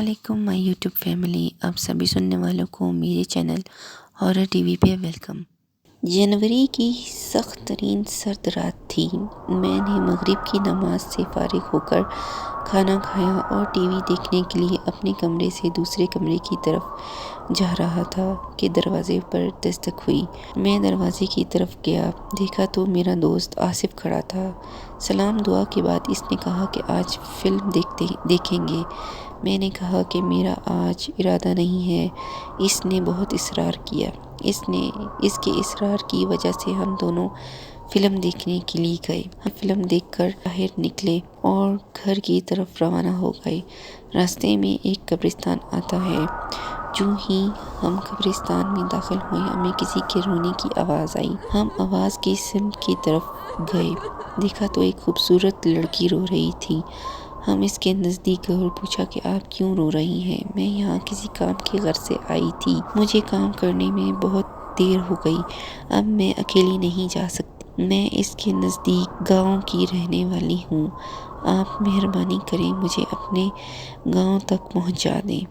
अस्सलामुअलैकुम my YouTube family. आप सभी सुनने वालों को मेरे चैनल हॉरर टीवी पे वेलकम। जनवरी की सख्त तरीन सर्द रात थी। मैंने मगरिब की नमाज से फारिग होकर खाना खाया और टीवी देखने के लिए अपने कमरे से दूसरे कमरे की तरफ जा रहा था कि दरवाजे पर दस्तक हुई। मैं दरवाजे की तरफ गया, देखा तो मेरा दोस्त आसिफ खड़ा था। सलाम दुआ के बाद इसने कहा कि आज फिल्म देखेंगे। मैंने कहा कि मेरा आज इरादा नहीं है। इसने बहुत इसरार किया। इसके इसरार की वजह से हम दोनों फिल्म देखने के लिए गए। हम फिल्म देखकर बाहर निकले और घर की तरफ रवाना हो गए। रास्ते में एक कब्रिस्तान आता है। जो ही हम कब्रिस्तान में दाखिल हुए, हमें किसी के रोने की आवाज़ आई। हम आवाज़ की सिमत की तरफ गए, देखा तो एक खूबसूरत लड़की रो रही थी। हम इसके नज़दीक गए और पूछा कि आप क्यों रो रही हैं? मैं यहाँ किसी काम की गर्ज से आई थी। मुझे काम करने में बहुत देर हो गई। अब मैं अकेली नहीं जा सकती। मैं इसके नज़दीक गांव की रहने वाली हूँ। आप मेहरबानी करें, मुझे अपने गांव तक पहुँचा दें।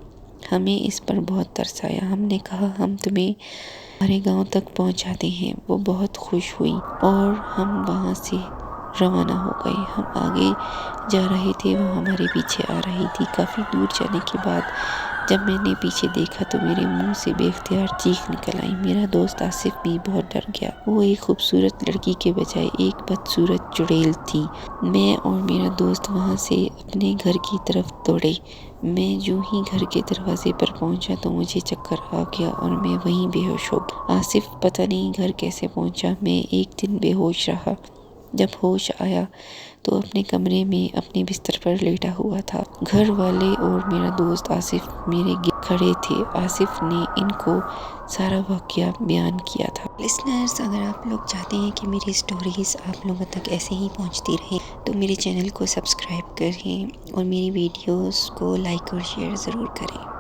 हमें इस पर बहुत तरस आया। हमने कहा हम तुम्हें हमारे गांव तक पहुँचाते हैं। वो बहुत खुश हुई और हम वहाँ से रवाना हो गए। हम आगे जा रहे थे, वो हमारे पीछे आ रही थी। काफ़ी दूर जाने के बाद जब मैंने पीछे देखा तो मेरे मुंह से बेख्तियार चीख निकल आई। मेरा दोस्त आसिफ भी बहुत डर गया। वो एक खूबसूरत लड़की के बजाय एक बदसूरत चुड़ैल थी। मैं और मेरा दोस्त वहाँ से अपने घर की तरफ दौड़े। मैं जो ही घर के दरवाजे पर पहुंचा तो मुझे चक्कर आ गया और मैं वहीं बेहोश हो गई। आसिफ पता नहीं घर कैसे पहुंचा। मैं एक दिन बेहोश रहा। जब होश आया तो अपने कमरे में अपने बिस्तर पर लेटा हुआ था। घर वाले और मेरा दोस्त आसिफ मेरे खड़े थे। आसिफ ने इनको सारा वाक़या बयान किया था। लिसनर्स, अगर आप लोग चाहते हैं कि मेरी स्टोरीज़ आप लोगों तक ऐसे ही पहुंचती रहें तो मेरे चैनल को सब्सक्राइब करें और मेरी वीडियोस को लाइक और शेयर ज़रूर करें।